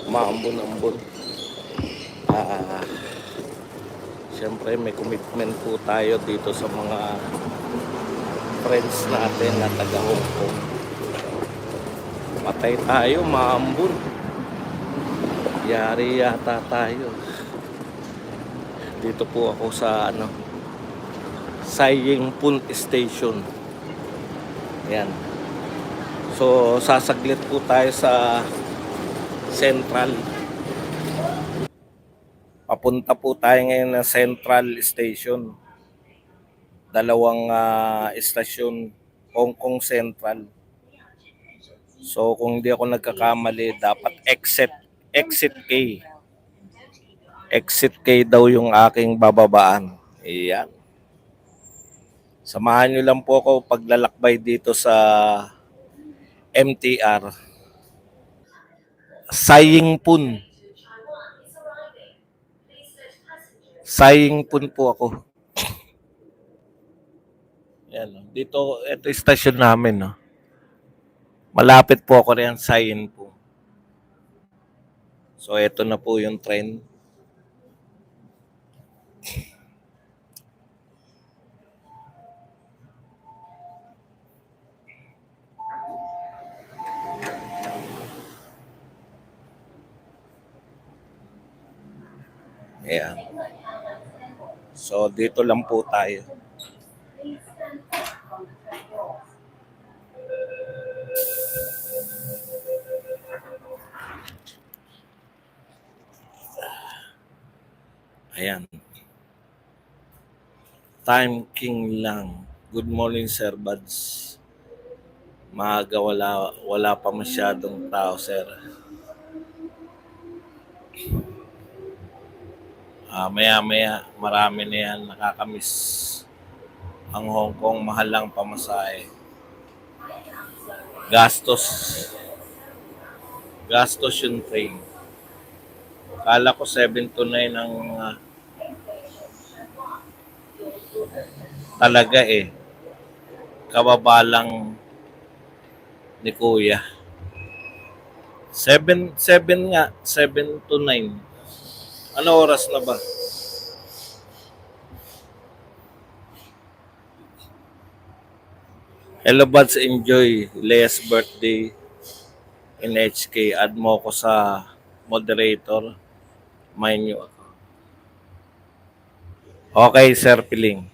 maambon-ambon. Ah, Siyempre may commitment po tayo dito sa mga friends natin na taga Hong Kong. Patay tayo, maambon. Yari yata tayo. Dito po ako sa Sai Ying Pun Station. Yan. So sasaglit po tayo sa Central. Papunta po tayo ngayon ng Central Station. Dalawang istasyon, Hong Kong Central. So kung hindi ako nagkakamali, dapat exit K. Exit K daw yung aking bababaan. Iyan. Samahan nyo lang po ako paglalakbay dito sa MTR. Sai Ying Pun. Sai Ying Pun po ako. Yan. Dito, ito istasyon namin. No? Malapit po ako riyan sa Sai Ying Pun. So ito na po yung train. Ayan. So dito lang po tayo. Ayan. Time King lang. Good morning, Sir Buds. Maaga, wala pa masyadong tao, sir. Maya-maya, marami na yan. Nakakamiss ang Hong Kong. Mahal lang pamasahe. Gastos yung train. Kala ko 7 to 9 ang talaga eh. Kababa lang ni Kuya. 7 nga, 7 to 9. Ano oras na ba? Hello buds, enjoy Leia's birthday in HK. Add mo ko sa moderator. Mind nyo ako. Okay, Sir Piling.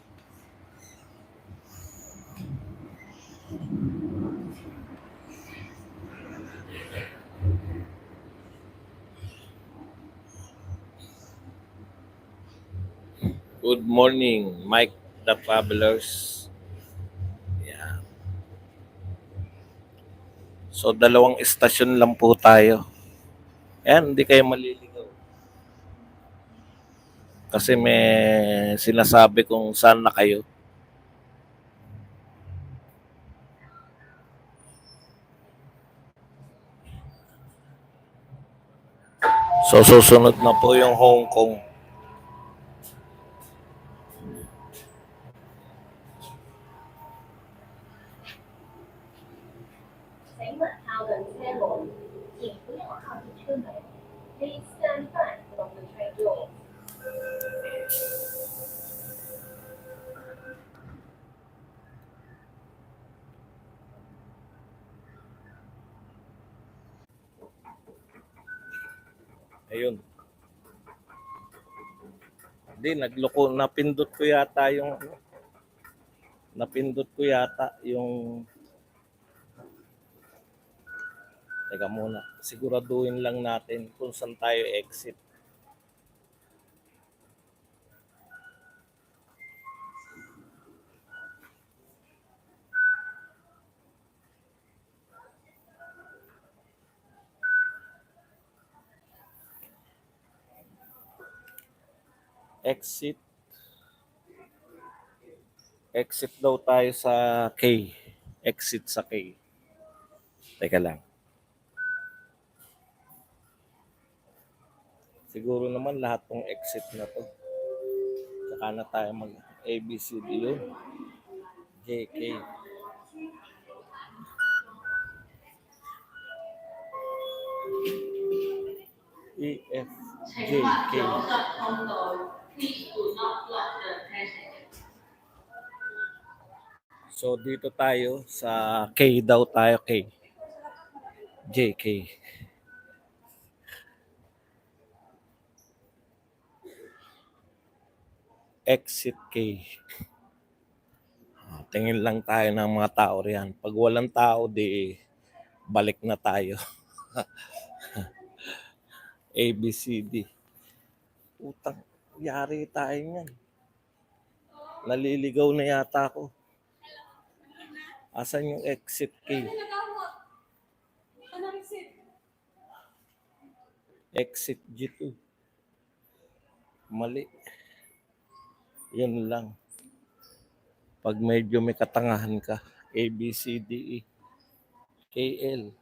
Good morning, Mike the Travelers. Yeah. So, dalawang istasyon lang po tayo. Ayan, hindi kayo maliligaw. Kasi may sinasabi kung saan na kayo. So, susunod na po yung Hong Kong. Ayun. Hindi, napindot ko yata yung teka muna, siguraduhin lang natin kung saan tayo exit. Exit daw tayo sa K. Exit sa K. Teka lang. Siguro naman lahat ng exit na to. Saka na tayo mag ABCD yun. JK. EFJK. So dito tayo sa K daw tayo, K. JK. Exit K. Tingin lang tayo ng mga tao riyan. Pag walang tao, di balik na tayo. ABCD. Utang, yari tayo niyan. Naliligaw na yata ako. Asan yung exit K? Exit G2. Mali. Yun lang. Pag medyo may katangahan ka, A, B, C, D, E, K, L.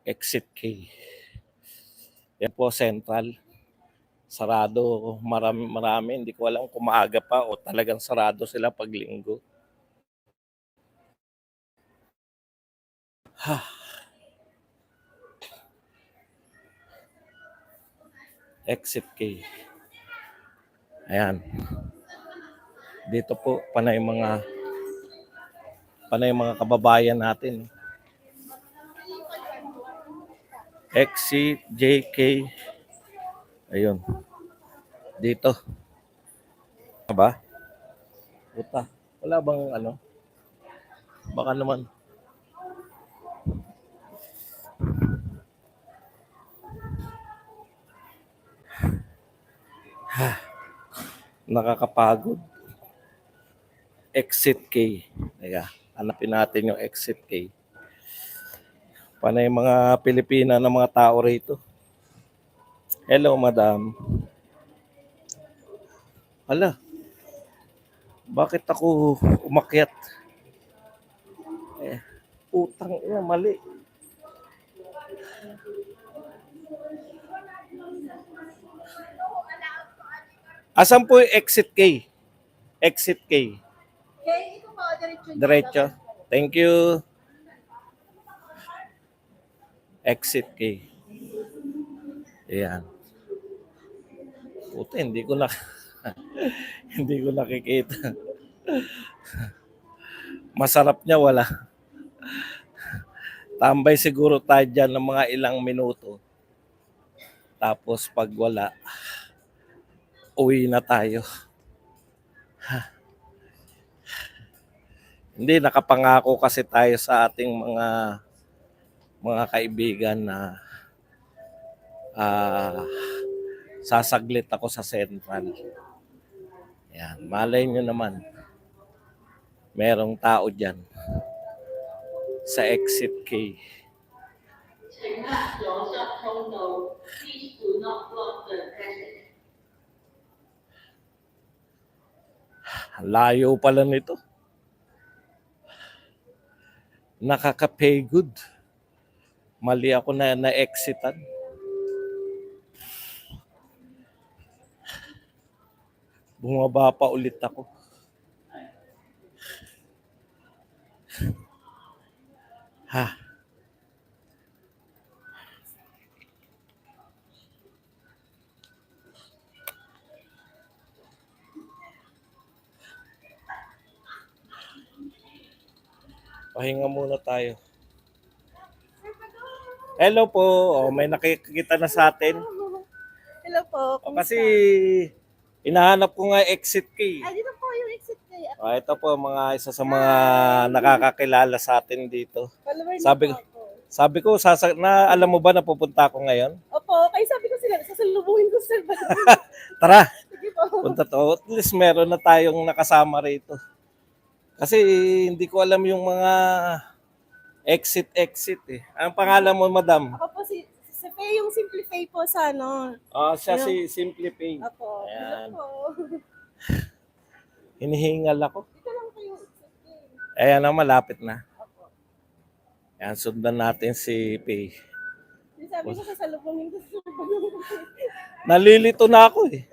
Exit K. Yan po, Central. Sarado, marami. Hindi ko alam kung maaga pa o talagang sarado sila pag linggo. Exit K. Ayan. Dito po, panay mga kababayan natin. Exit JK. Ayun. Dito. Ba? Puta. Wala bang ano? Baka naman. Nakakapagod. Exit K. Ayan. Hanapin natin yung exit K. Panay mga Pilipina na mga tao rito. Hello, madam. Hala. Bakit ako umakyat? Utang ina, mali. Asan po yung exit K? Exit K. Okay, ito po, diretso. Diretso. Thank you. Exit K. Ayan. Puta, hindi ko hindi ko nakikita. Masarap niya, wala. Tambay siguro tayo dyan ng mga ilang minuto. Tapos pag wala, uwi na tayo. Hindi, nakapangako kasi tayo sa ating mga kaibigan na sasaglit ako sa Central. Yan, malay nyo naman. Merong tao dyan sa exit K. Layo pala nito. Nakaka-pay good. Mali ako na-exitan. Bumaba pa ulit ako. Pahinga muna tayo. Hello po. May nakikita na sa atin. Hello po. Kasi hinahanap ko nga exit key. Dito po yung exit kay. Ito po isa sa mga nakakakilala sa atin dito. Sabi ko, alam mo ba na pupunta ako ngayon? Opo, kaya sabi ko sila, sasalubungin ko sir. Tara, Sige po. punta to. At least meron na tayong nakasama rito. Kasi hindi ko alam yung mga exit eh. Ang pangalan mo, madam? Ako po si Faye, yung Simplify po sa ano. Siya si Simplify. Opo. Ayan. Hello po. Hinihingal ako. Dito lang kayo. Ayan na, malapit na. Opo. Ayan, sundan natin si Pay. Sabi ko sasalubungin ko sir. Nalilito na ako eh.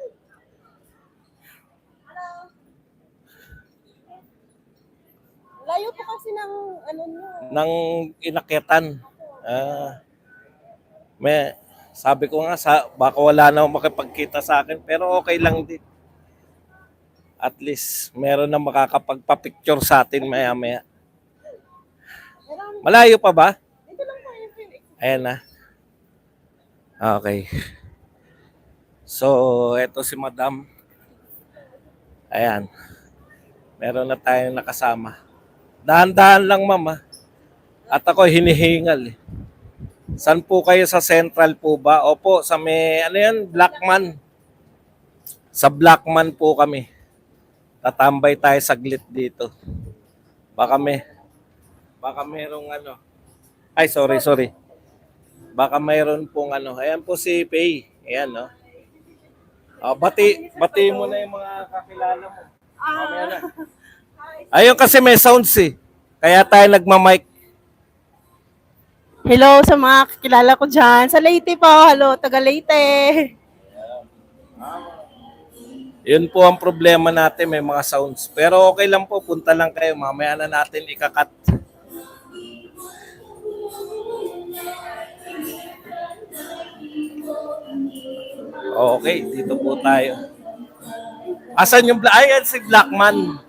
Layo po kasi ng ano nyo. Nang inakyatan. Ah, may sabi ko nga baka wala na makipagkita sa akin pero okay lang din. At least meron na makakapagpa-picture sa atin maya-maya. Meron, Malayo pa ba? dito lang po yung clinic. Ayan na. Okay. So, eto si Madam. Ayan. Meron na tayong nakasama. Dahan-dahan lang, ma'am. At ako hinihingal. Saan po kayo, sa Central po ba? Opo, sa may, ano yan, Blackman. Sa Blackman po kami. Tatambay tayo saglit dito. Baka merong ano. Ay, sorry. Baka mayroon pong ano. Ayan po si Pay. Ayan, no? Bati mo na yung mga kakilala mo. Mamaya na. Ayun kasi may sounds eh. Kaya tayo nagmamic. Hello sa mga kakilala ko dyan. Sa Leyte po. Hello, taga Leyte. Yun po ang problema natin, may mga sounds. Pero okay lang po, punta lang kayo. Mamaya na natin ikakat. Okay, dito po tayo. Asan yung Ayan si Blackman.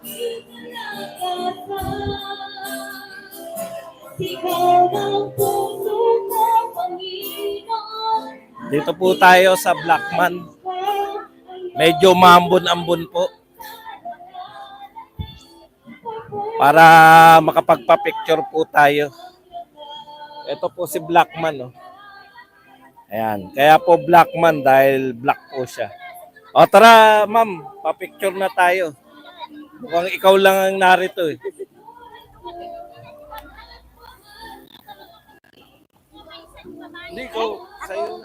Dito po tayo sa Blackman. Medyo mambon-ambon po. Para makapagpa-picture po tayo. Ito po si Blackman. Oh. Ayan. Kaya po Blackman dahil black po siya. O tara ma'am, pa-picture na tayo. Mukhang ikaw lang ang narito eh. Hindi ko, sa'yo.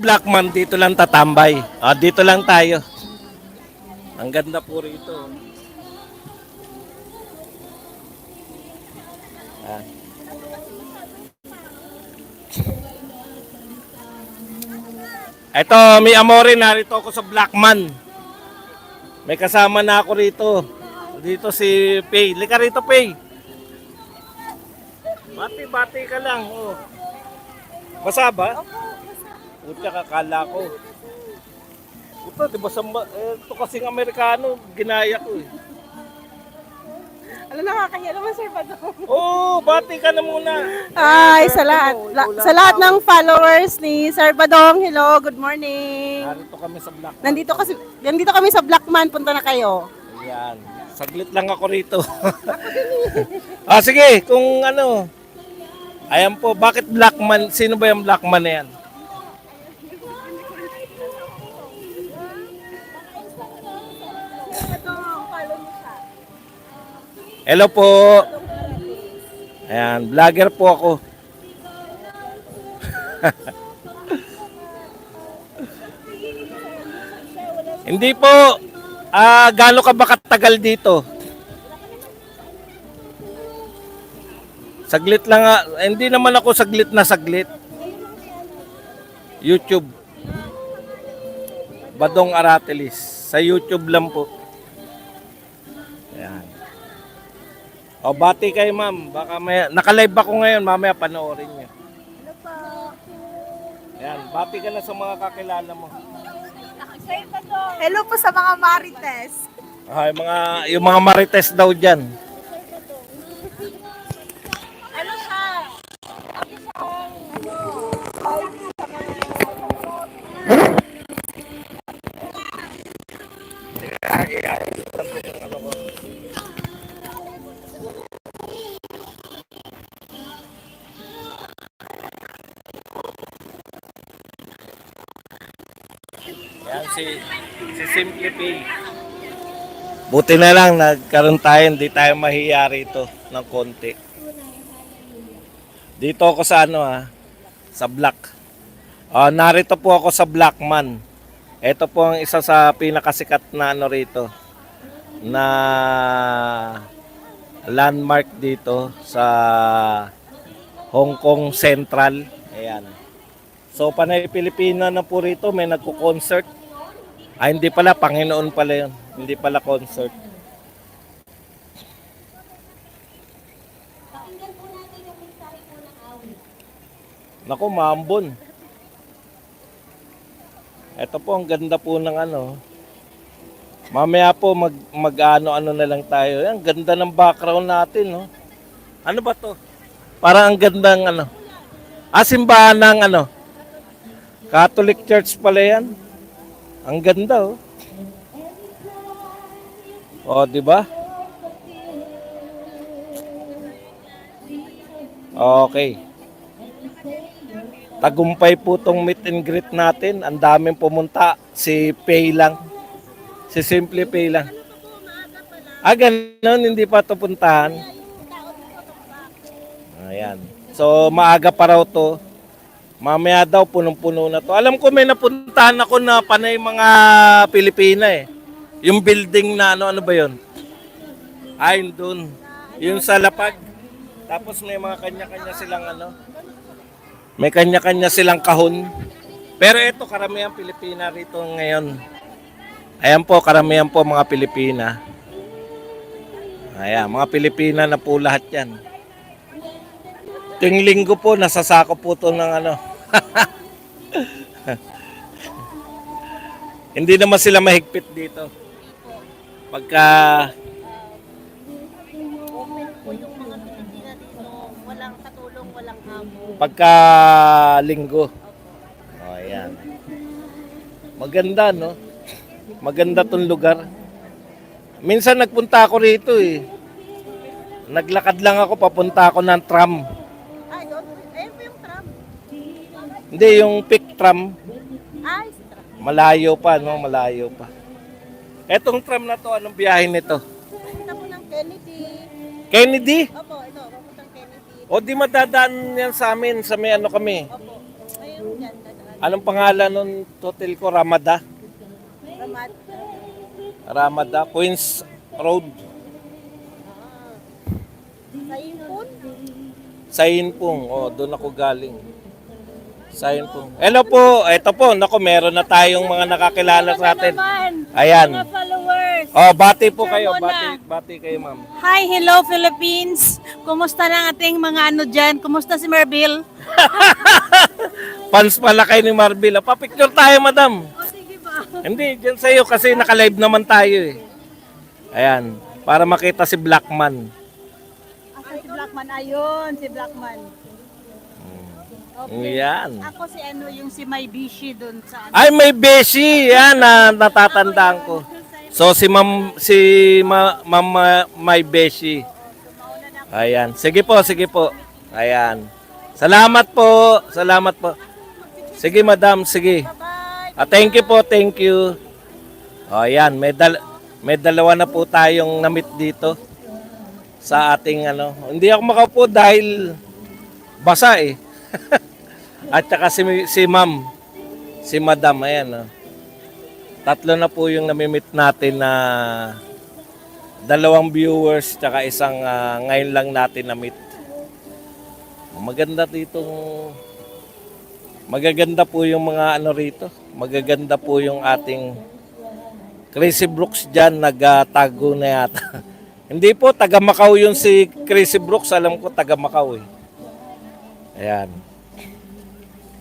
Blackman, dito lang tatambay. Dito lang tayo. Ang ganda po rito. Ito, may amore, narito ako sa Blackman. May kasama na ako rito. Dito si Pay. Lika rito, Pay. Bati ka lang. Oh. Basa ba? Puta, kakala ko. Puta, di ba ito kasing Amerikano, ginaya ko eh. Ano nakakaya naman, Sir Badong? Oh, bati ka na muna. Ay, sa lahat ng followers ni Sir Badong, hello, good morning. Narito kami sa Blackman. Nandito kami sa Blackman, punta na kayo. Ayan. Saglit lang ako rito. Sige, kung ano. Ayan po, bakit Blackman? Sino ba yung Blackman na yan? Hello po. Ayan, vlogger po ako. Hindi po. Gaano ka ba katagal dito? Saglit lang nga. Hindi naman ako saglit na saglit. YouTube. Badong Aratelis. Sa YouTube lang po. Ayan. Bati kayo ma'am. Baka naka-live ako ngayon. Mamaya panoorin niyo. Hello po. Ayan. Bati ka na sa mga kakilala mo. Hello po sa mga Marites. Yung mga marites daw dyan. Ano siya? Yan si Simply Pay. Buti na lang nagkaroon tayo, hindi tayo mahiya rito ng konti. Dito ako sa sa Black. Narito po ako sa Blackman. Ito po ang isa sa pinakasikat na rito na landmark dito sa Hong Kong Central. Ayan. So, Panay Pilipina na po rito, may nagko-concert. Hindi pala, Panginoon pala yun. Hindi pala concert. Naku, maambon. Ito po, ang ganda po ng ano. Mamaya po, mag-ano-ano na lang tayo. Ang ganda ng background natin, no? Ano ba to? Parang ang gandang ano. Simbahan ng ano. Catholic Church pala yan. Ang ganda, oh. O, di ba? Okay. Tagumpay po tong meet and greet natin. Ang daming pumunta. Si Pay lang. Si Simple Pay lang. Ganun. Hindi pa ito puntahan. Ayan. So, maaga pa raw to. Mamaya daw, punong-puno na to. Alam ko may napuntahan ako na panay mga Pilipina eh. Yung building na ano ba yun? Ayun dun. Yung sa lapag. Tapos may mga kanya-kanya silang ano. May kanya-kanya silang kahon. Pero ito, karamihan Pilipina rito ngayon. Ayan po, karamihan po mga Pilipina. Ayan, mga Pilipina na po lahat yan. Tuwing linggo po, nasasako po ito ng ano. Hindi naman sila mahigpit dito. Pagka Open po yung mga Pilipina dito. Walang katulong, walang amo. pagka linggo. Ayan. Maganda, no? Maganda tong lugar. Minsan nagpunta ako rito eh. Naglakad lang ako, papunta ako ng tram. Doon. Ayun po yung tram. Hindi, yung pick tram. Si tram. Malayo pa, no? Malayo pa. Etong tram na to, anong biyahe nito? Punta po ng Kennedy. Kennedy? Opo, ito. Papuntang Kennedy. O di madadaan yan sa amin, sa may ano kami. Opo. Ayun dyan. Dadaan. Anong pangalan ng hotel ko? Ramada? Ramad. Ramada, Queens Road. Sa Impon. Sa Inpong. Doon ako galing. Sa Inpong. Hello po. Ito po. Naku, meron na tayong mga nakakilala sa atin. Ayan. Mga followers. Bati po Sir kayo. Mona. Bati kayo, ma'am. Hi, hello Philippines. Kumusta na ang ating mga ano dyan? Kumusta si Marbil? Fans pala kayo ni Marbil. Papicture tayo, madam. Sige ba? Hindi, dyan sa iyo kasi naka-live naman tayo eh. Ayan. Para makita si Blackman. Si Blackman. Ayun, si Blackman. Yan. Ako si ano, yung si May Bishi doon sa ano. Ay, may Beshi. Yan, natatandaan ko. So, Ma'am may Beshi. Ayan. Sige po, sige po. Ayan. Salamat po. Salamat po. Sige, madam. Sige. Thank you po. Thank you. Ayan. May dalawa na po tayong na-meet dito sa ating ano. Hindi ako makaupo dahil basa eh. At saka si ma'am, si madam, ayan. Tatlo na po yung namimit natin na dalawang viewers tsaka isang ngayon lang natin na-meet. Magaganda po yung mga ano rito. Magaganda po yung ating Crazy Brooks dyan, nagtago na yata. Hindi po, taga Macau yun si Crazy Brooks. Alam ko, taga Macau eh. Ayan.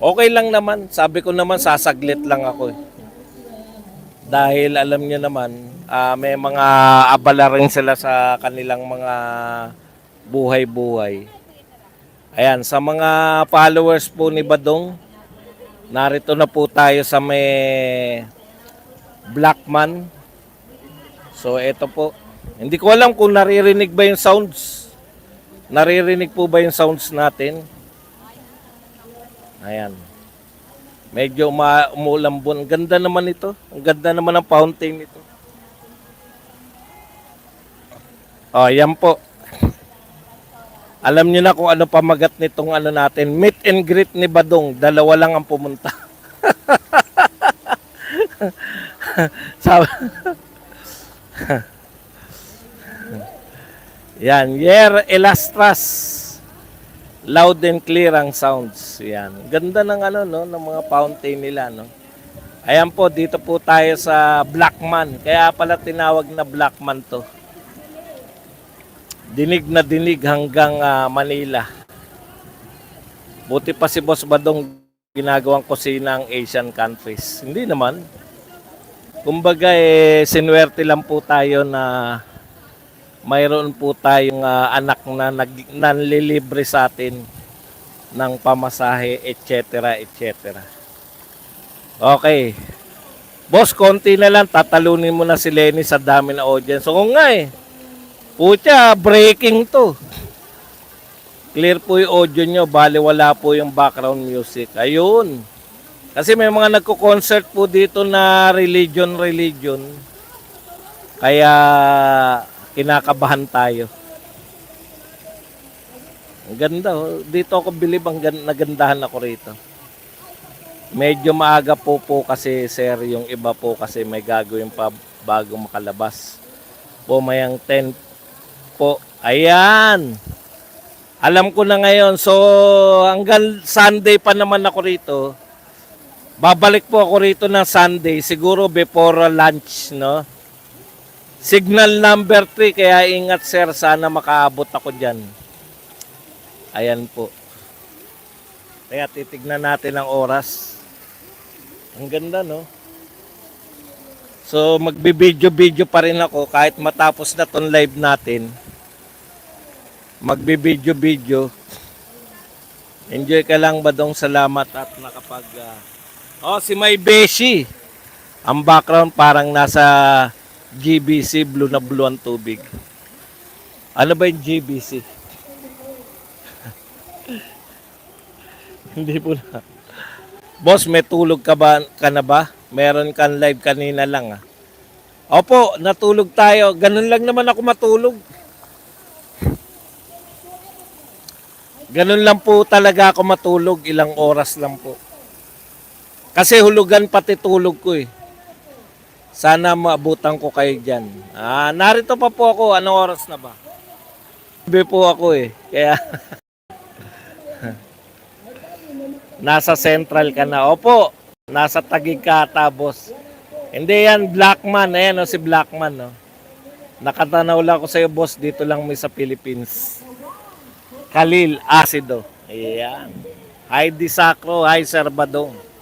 Okay lang naman. Sabi ko naman, sasaglit lang ako eh. Dahil alam niyo naman, may mga abala rin sila sa kanilang mga buhay-buhay. Ayan, sa mga followers po ni Badong, narito na po tayo sa may Blackman. So, ito po. Hindi ko alam kung naririnig ba yung sounds. Naririnig po ba yung sounds natin? Ayan. Medyo umulambon. Ang ganda naman ito. Ang ganda naman ng fountain nito. Yan po. Alam niyo na kung ano pamagat nitong ano natin. Meet and greet ni Badong. Dalawa lang ang pumunta. Sabi. Yan. Yer Elastras. Loud and clear ang sounds. Yan. Ganda ng ano no, ng mga fountain nila no. Ayan po, dito po tayo sa Blackman. Kaya pala tinawag na Blackman to. Dinig na dinig hanggang Manila. Buti pa si Boss Badong ginagawang kusina ang Asian countries. Hindi naman. Kumbaga sinuwerte lang po tayo na mayroon po tayong anak na nanlilibre sa atin ng pamasahe, etc. etc. Okay. Boss, konti na lang. Tatalunin mo na si Lenny sa dami na audience. Oo nga Pucha, breaking to. Clear po yung audio nyo. Bali wala po yung background music. Ayun. Kasi may mga nagko-concert po dito na religion. Kaya kinakabahan tayo. Ang ganda. Dito ako bilib nagandahan ako rito. Medyo maaga po kasi sir, yung iba po kasi may gagawin pa bago makalabas. Mayang 10 po. Ayan. Alam ko na ngayon. So hanggang Sunday pa naman ako rito. Babalik po ako rito ng Sunday, siguro before lunch, no? Signal number 3, kaya ingat sir, sana makaabot ako dyan. Ayan po. Kaya titignan natin ang oras. Ang ganda, no? So, magbibideo-video pa rin ako kahit matapos na ton live natin. Magbibideo-video. Enjoy ka lang, Badong. Salamat at nakapag... si May Beshi. Ang background parang nasa GBC, blue na blue ang tubig. Ano ba yung GBC? Hindi po na. Boss, may tulog ka na ba? Meron kang live kanina lang Opo, natulog tayo. Ganun lang naman ako matulog. Ganun lang po talaga ako matulog. Ilang oras lang po. Kasi hulugan pati tulog ko Sana maabutan ko kayo dyan. Narito pa po ako. Anong oras na ba? Sabi po ako Kaya nasa Central ka na. Opo, nasa Taguig ka ata, boss. Hindi yan, Blackman. Ayan si Blackman. Nakatanaw lang ako sa'yo, boss. Dito lang sa Philippines. Khalil Acido. Ayan. Heidi Sacro. Hi, Sir Badong.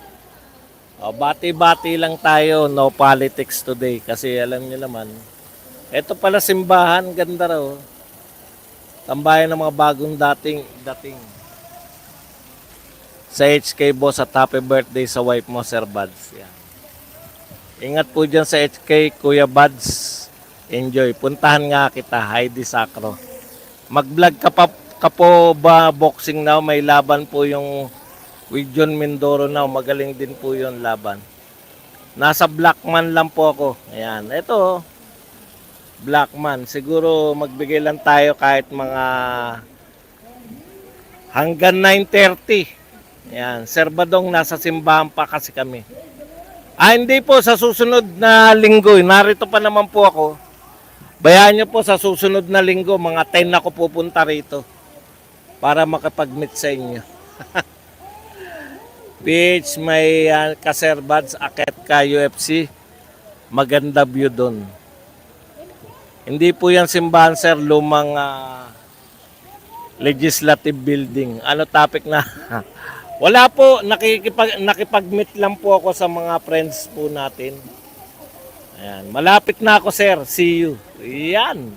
Bati-bati lang tayo, no politics today. Kasi alam niyo naman, ito pala simbahan, ganda raw. Tambayan ng mga bagong dating. Sa HK boss at happy birthday sa wife mo, Sir Buds. Yan. Ingat po dyan sa HK, Kuya Buds. Enjoy. Puntahan nga kita, Heidi Sacro. Mag-vlog ka po ba boxing now? May laban po yung with John Mindoro now, magaling din po yon laban. Nasa Blackman lang po ako. Ayan, ito Blackman. Siguro magbigay lang tayo kahit mga hanggang 9:30. Ayan, Sir Badong, nasa simbahan pa kasi kami. Hindi po, sa susunod na linggo. Narito pa naman po ako. Bayaan nyo po, sa susunod na linggo, mga 10 ako pupunta rito para makapag-meet sa inyo. Beach, may ka-Sir Buds, akit ka UFC. Maganda view doon. Hindi po yan simbahan, sir. Lumang legislative building. Ano topic na? Wala po. Nakipag-meet lang po ako sa mga friends po natin. Ayan. Malapit na ako, sir. See you. Ayan.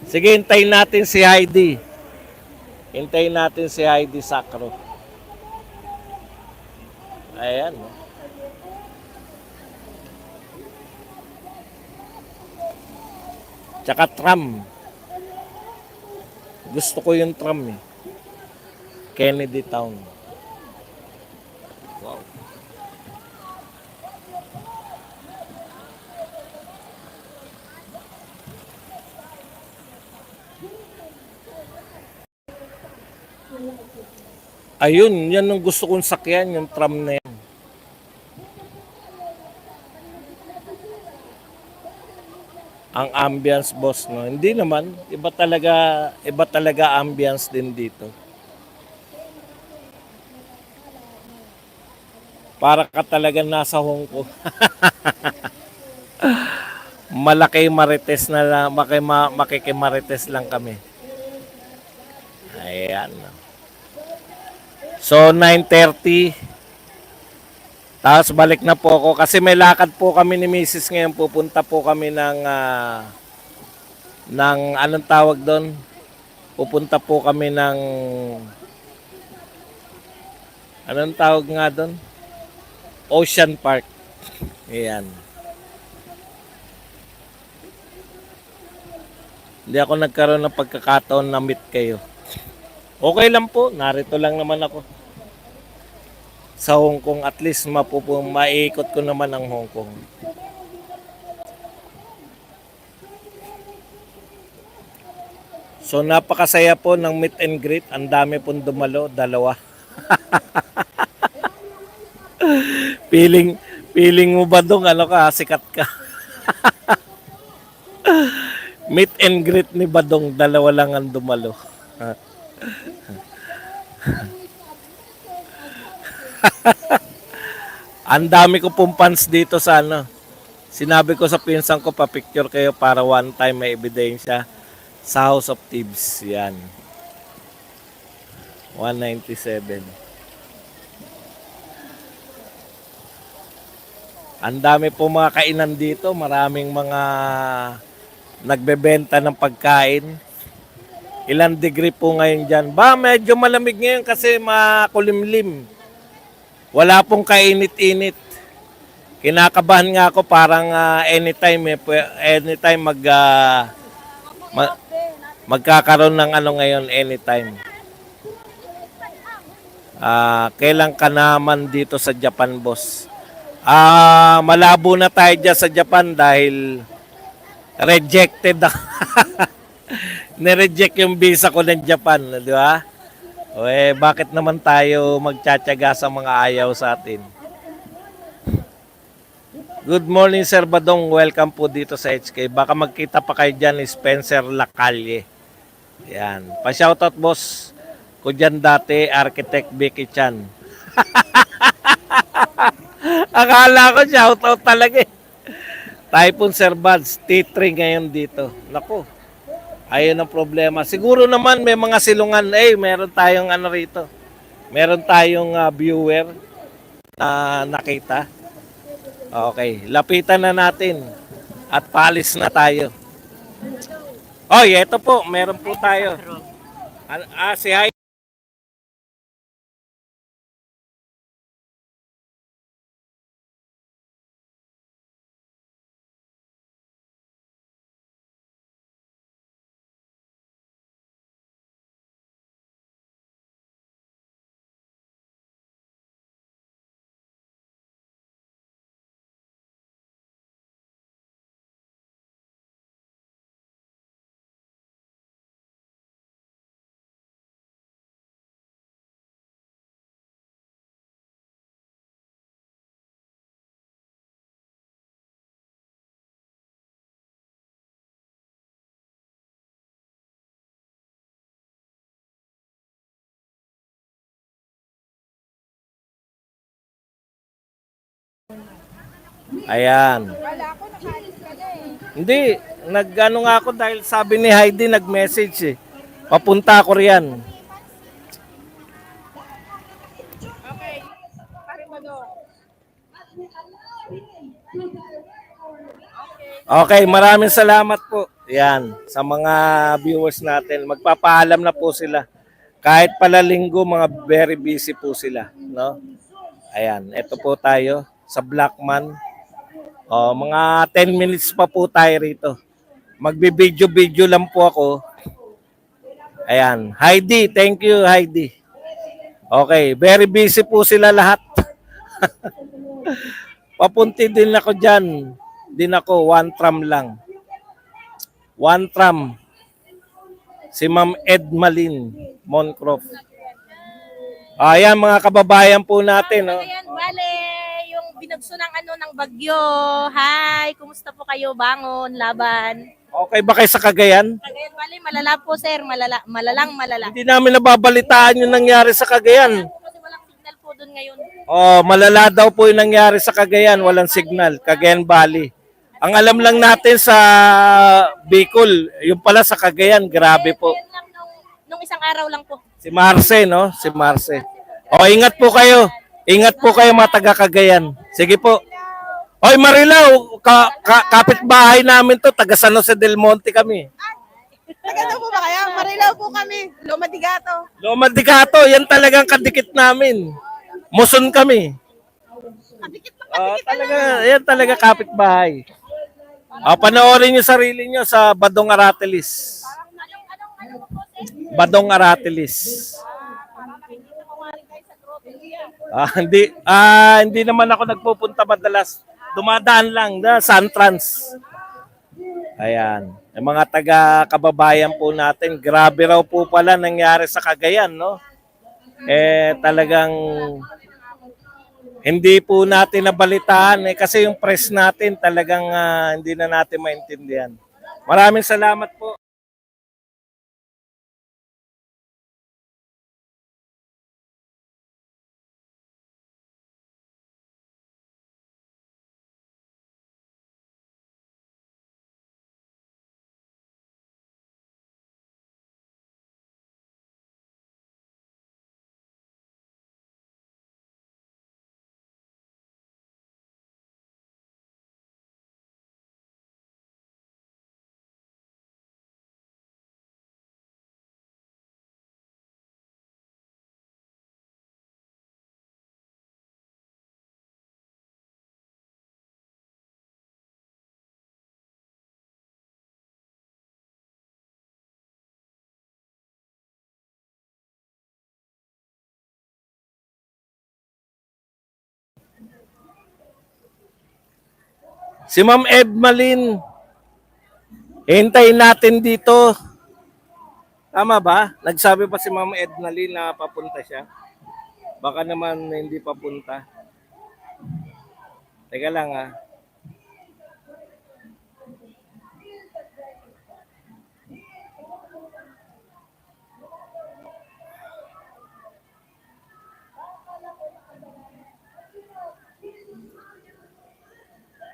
Sige, hintayin natin si Heidi. Hintayin natin si Heidi Sacro. Ayan. Tsaka tram. Gusto ko yung tram Kennedy Town. Wow. Ayun, yan ang gusto kong sakyan, yung tram na yan. Ang ambience, boss, no? Hindi naman, iba talaga ambience din dito. Para ka talaga nasa Hong Kong. Malaki marites na lang, makikimarites lang kami. Ayan. So 9:30. Tapos balik na po ako kasi may lakad po kami ni Mrs. ngayon. Pupunta po kami ng anong tawag doon? Pupunta po kami ng anong tawag nga doon? Ocean Park. Ayan. Hindi ako nagkaroon ng pagkakataon na meet kayo. Okay lang po, narito lang naman ako. Sa Hong Kong, at least maiikot ko naman ang Hong Kong. So napakasaya po ng meet and greet. Ang dami pong dumalo, 2. Feeling mo ba dong ano ka, sikat ka? Meet and greet ni Badong, 2 lang ang dumalo. Ang dami ko pong fans dito sa ano. Sinabi ko sa pinsan ko, pa-picture kayo para one time may ebidensya sa House of Thieves. Yan. 197. Ang dami po mga kainan dito. Maraming mga nagbebenta ng pagkain. Ilang degree po ngayon dyan? Ba, medyo malamig ngayon kasi makulimlim. Wala pong kainit-init. Kinakabahan nga ako parang anytime magkakaroon ng ano ngayon anytime. Kailan ka naman dito sa Japan, boss? Malabo na tayo dyan sa Japan dahil rejected ako. Nireject yung visa ko ng Japan, di ba? O bakit naman tayo magtsatsaga sa mga ayaw sa atin? Good morning, Sir Badong. Welcome po dito sa HK. Baka magkita pa kayo dyan ni Spencer Lacalle. Yan. Pa-shoutout, boss. Ko dyan dati, Architect Becky Chan. Akala ko shoutout talaga eh. Typhoon Sir Buds, T3 ngayon dito. Naku, ayun ang problema. Siguro naman may mga silungan. Meron tayong ano rito. Meron tayong viewer na nakita. Okay, lapitan na natin at paalis na tayo. Eto po, meron po tayo. Si Hay. Ayan. Hindi, nag-ano nga ako dahil sabi ni Heidi, nag-message eh. Papunta ako riyan. Okay, maraming salamat po. Yan, sa mga viewers natin. Magpapaalam na po sila. Kahit pala linggo, mga very busy po sila. No? Ayan, ito po tayo sa Blackman. Mga 10 minutes pa po tayo rito. Magbi-video lang po ako. Ayan. Heidi, thank you Heidi. Okay, very busy po sila lahat. Papunti din ako dyan. Din ako, 1 tram lang. 1 tram. Si Ma'am Edmalyn Moncroft. Ayan mga kababayan po natin. Ayan, bale, yung binagso ng ng bagyo. Hi, kumusta po kayo? Bangon, laban. Okay ba kayo sa Cagayan? Cagayan, bale, malala po sir, malala. Hindi namin nababalitaan yung nangyari sa Cagayan. Kasi walang signal po doon ngayon? Oh, malala daw po yung nangyari sa Cagayan, walang signal, Cagayan Valley. Ang alam lang natin sa Bicol, yung pala sa Cagayan, grabe po. Ngayon lang nung isang araw lang po. Si Marce, no? Si Marce. O, ingat po kayo. Ingat po kayo mga taga Cagayan. Sige po. Oy, Marilao, kapitbahay namin to, taga San Jose del Monte kami. Taga po ba kayo? Marilaw po kami. Lumadigato. Loma de Gato, yan talagang kadikit namin. Muson kami. Kadikit na Talaga, yan talaga kapitbahay. Panoorin niyo sarili niyo sa Badong Aratilis. Badong Aratilis. Hindi naman ako nagpupunta madalas. Dumadaan lang na Santrans. Ayan. Yung mga taga-kababayan po natin, grabe raw po pala nangyari sa Cagayan, no? Talagang hindi po natin nabalitaan kasi yung press natin talagang hindi na natin maintindihan. Maraming salamat po. Si Ma'am Edmalyn, hintayin natin dito. Tama ba? Nagsabi pa si Ma'am Edmalyn na papunta siya. Baka naman hindi papunta. Teka lang ah.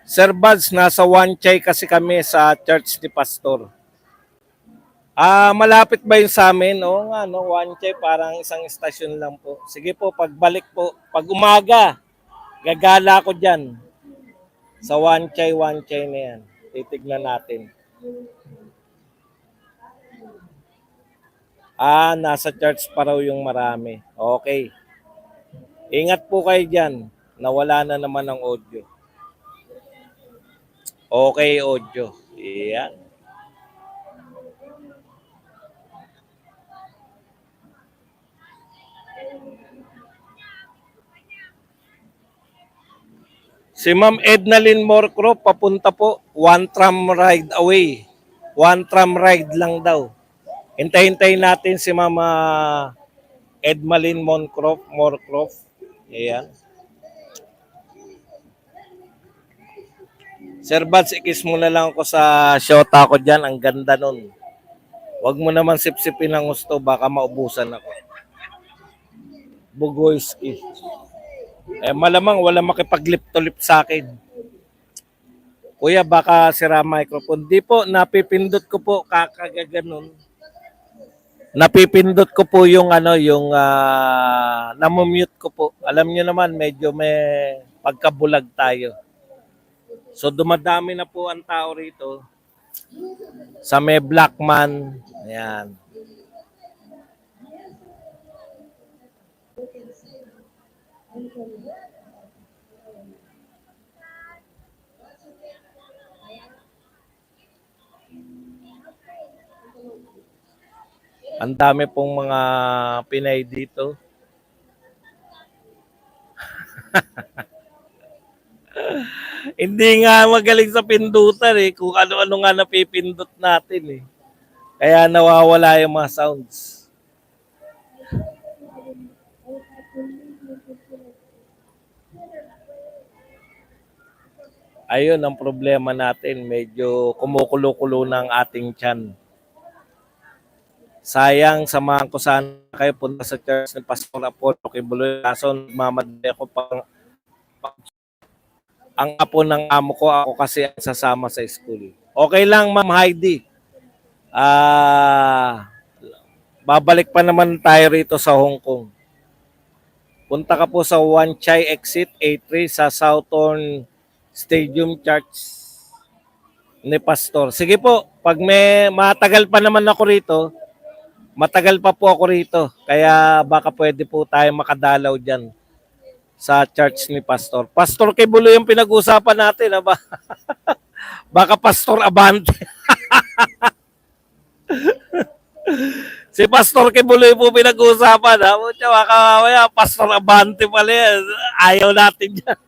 Sir Buds, nasa Wanchay kasi kami sa church ni Pastor. Malapit ba yun sa amin? Oo nga, no? Wanchay, parang isang istasyon lang po. Sige po, pagbalik po, pag umaga, gagala ko dyan. Sa Wanchay na yan. Titignan natin. Nasa church pa raw yung marami. Okay. Ingat po kayo dyan. Nawala na naman ang audio. Okay, audio. Yan. Si Ma'am Ednalyn Morcrop, papunta po. One tram ride away. One tram ride lang daw. Hintay-hintay natin si Ma'am Edmalyn Morcrop. Ayan. Sir Bats, ikis mo na lang ako sa shota ko dyan. Ang ganda nun. Huwag mo naman sipsipin ng gusto. Baka maubusan ako. Bugoyski. Malamang wala makipaglip-to-lip sa akin. Kuya, baka sira microphone. Di po, napipindot ko po kakagaganon. Napipindot ko po yung namumute ko po. Alam niyo naman, medyo may pagkabulag tayo. So dumadami na po ang tao rito. Sa may Blackman. Ayan. Ang dami pong mga Pinay dito. Hindi nga magaling sa pindutan kung ano-ano nga napipindot natin Kaya nawawala yung mga sounds. Ayun ang problema natin, medyo kumukulo-kulo ng ating tiyan. Sayang, samahan ko sana kayo punta sa church ni Pastor Apollo Kibuloy. Kaso nagmamadali ako ang apo ng amo ko, ako kasi ang sasama sa school. Okay lang, Ma'am Heidi. Babalik pa naman tayo rito sa Hong Kong. Punta ka po sa Wan Chai Exit A3 sa Southern Stadium Church ni Pastor. Sige po, pag may matagal pa naman ako rito, matagal pa po ako rito. Kaya baka pwede po tayo makadalaw dyan sa church ni Pastor. Pastor Kibulo yung pinag-usapan natin, ba? Baka Pastor Abante. Si Pastor Kibulo yung po pinag-usapan, ha? Mutya, baka mamaya, Pastor Abante pala yan. Ayaw natin yan.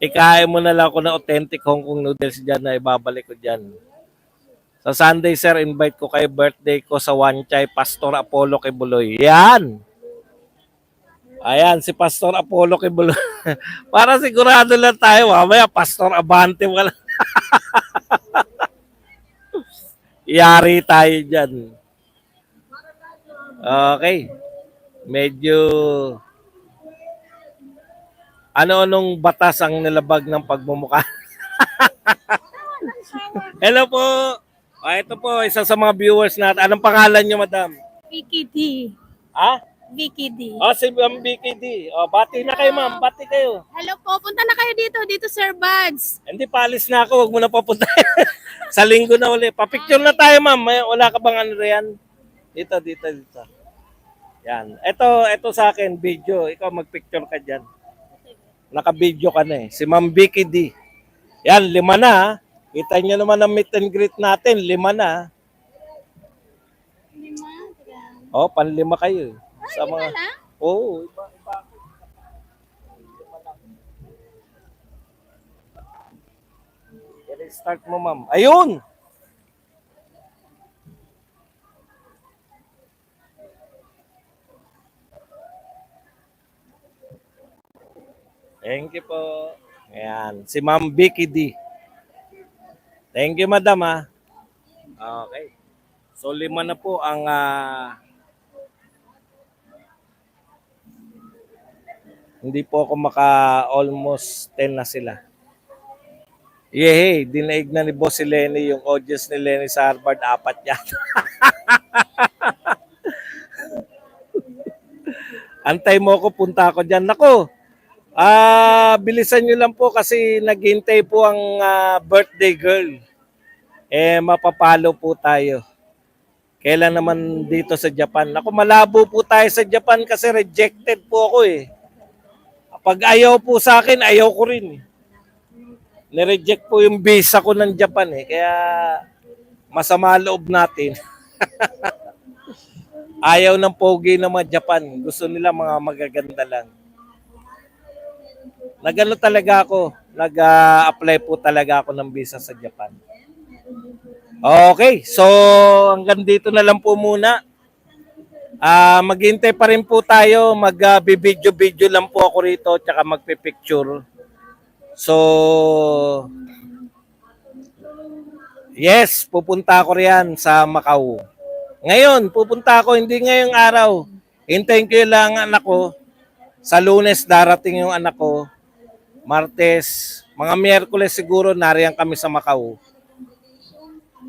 Ikain mo na lang ako ng authentic Hong Kong noodles dyan na ibabalik ko dyan. Sa Sunday, sir, invite ko kayo birthday ko sa Wan Chai, Pastor Apollo Kibuloy. Yan! Ayan, si Pastor Apollo Kibuloy. Para sigurado lang tayo, mamaya, Pastor Abante wala. Yari tayo dyan. Okay. Medyo ano-anong batas ang nilabag ng pagmumukha? Hello po. Ito po, isa sa mga viewers natin. Anong pangalan niyo, madam? Vicky D. Ha? Vicky D. Si Ma'am BKD. Bati na kayo, ma'am. Bati kayo. Hello po, punta na kayo dito, Sir Buds. Hindi, paalis na ako. Huwag mo na papunta. Sa linggo na uli. Papicture na tayo, ma'am. Wala ka bang ano riyan? Dito. Yan. Ito sa akin, video. Ikaw magpicture ka dyan. Naka-video ka na eh. Si Ma'am Vicky D. Yan, 5 na ha. Kita niyo naman ang meet and greet natin. 5 na. 5? Pan-5 kayo. Sa mga... Wala? Oo, iba. Start mo, ma'am. Ayun! Thank you po. Ayan, si Ma'am Vicky D. Thank you, madam, ha. Okay. So, 5 na po ang... hindi po ako almost 10 na sila. Yehey, dinaig na ni Boss si Lenny yung audience ni Lenny sa Harvard, 4 yata. Antay mo ako, punta ako dyan. Nako, bilisan nyo lang po kasi naghintay po ang birthday girl. Mapapalo po tayo. Kailan naman dito sa Japan? Nako, malabo po tayo sa Japan kasi rejected po ako eh. Pag ayaw po sa akin, ayaw ko rin. Nireject po yung visa ko ng Japan eh. Kaya masama loob natin. Ayaw ng pogi ng mga Japan. Gusto nila mga magaganda lang. Nagano talaga ako. Nag-apply po talaga ako ng visa sa Japan. Okay. So hanggang dito na lang po muna. Maghintay pa rin po tayo. Mag-video lang po ako rito. Tsaka magpipicture. So, yes, pupunta ako riyan sa Macau. Ngayon, pupunta ako, hindi ngayong araw. Hintayin ko lang ang anak ko. Sa Lunes, darating yung anak ko. Martes, mga Miyerkules siguro, nariyan kami sa Macau.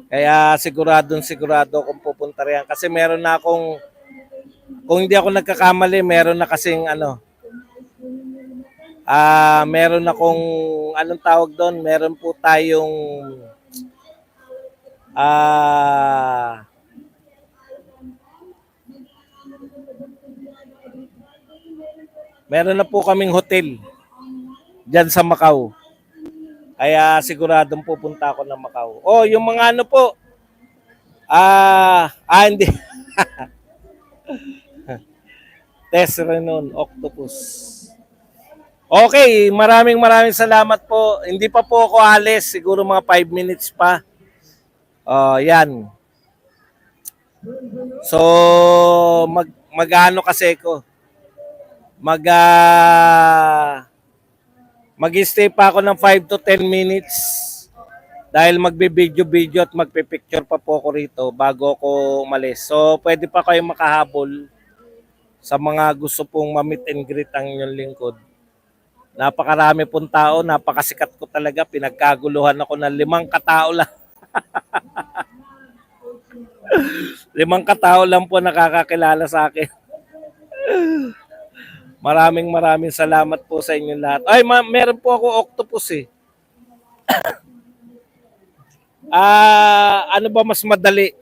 Kaya sigurado kung pupunta riyan. Kasi meron na akong, kung hindi ako nagkakamali, meron na kasing meron akong, anong tawag doon? Meron po tayong, meron na po kaming hotel dyan sa Macau. Kaya siguradong pupunta ako ng Macau. Yung mga ano po, hindi. Test Renon, Octopus. Okay, maraming salamat po. Hindi pa po ako alis, siguro mga 5 minutes pa. Yan. So, mag-ano kasi ko. Mag-stay pa ako ng 5 to 10 minutes. dahil magbe-video-video at magpe-picture pa po ako rito bago ako umalis. So, pwede pa kayo makahabol sa mga gusto pong ma-meet and greet ang inyong lingkod. Napakarami pong tao, napakasikat ko talaga. Pinagkaguluhan ako ng 5 katao lang. 5 katao lang po nakakakilala sa akin. Maraming salamat po sa inyong lahat. Ay, meron po ako octopus eh. Ano ba mas madali?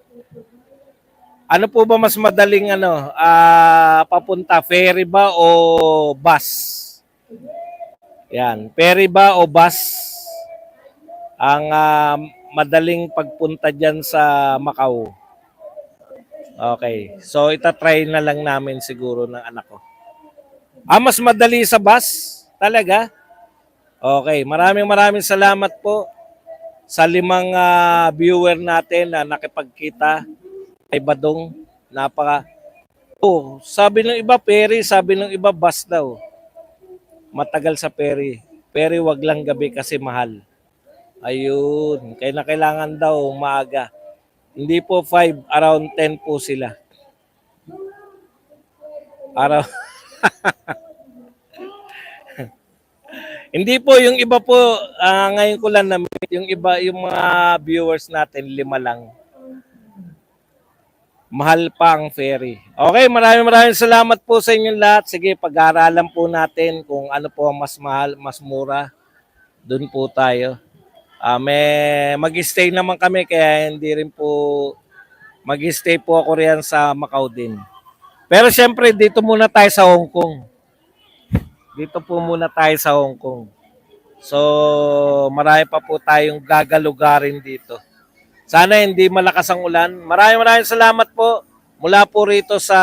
Ano po ba mas madaling papunta? Ferry ba o bus? Yan, ferry ba o bus ang madaling pagpunta dyan sa Macau? Okay, so itatry na lang namin siguro ng anak ko. Mas madali sa bus? Talaga? Okay, maraming salamat po sa 5 viewer natin na nakipagkita kay Badong. Sabi ng iba ferry, sabi ng iba bus daw. Matagal sa ferry. Ferry wag lang gabi kasi mahal. Ayun, kailangan daw maaga. Hindi po 5, around 10 po sila. Hindi po, yung iba po, ngayon ko lang na-meet, yung iba, yung mga viewers natin, 5 lang. Mahal pa ang ferry. Okay, maraming salamat po sa inyong lahat. Sige, pag-aaralan po natin kung ano po ang mas mahal, mas mura. Doon po tayo. Mag-stay naman kami, kaya hindi rin po, mag-stay po ako riyan sa Macau din. Pero syempre, dito muna tayo sa Hong Kong. Dito po muna tayo sa Hong Kong. So, marami pa po tayong gagalugarin dito. Sana hindi malakas ang ulan. Maraming salamat po mula po rito sa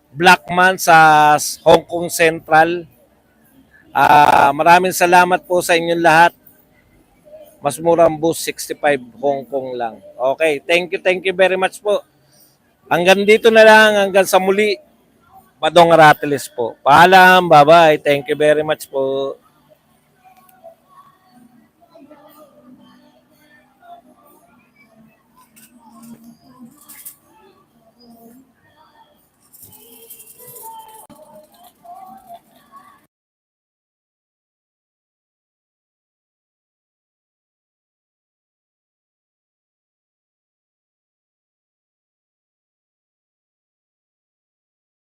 Blackman sa Hong Kong Central. Maraming salamat po sa inyong lahat. Mas murang bus, 65 Hong Kong lang. Okay, thank you very much po. Hanggang dito na lang, hanggang sa muli. Badong Aratiles po. Paalam, bye-bye. Thank you very much po.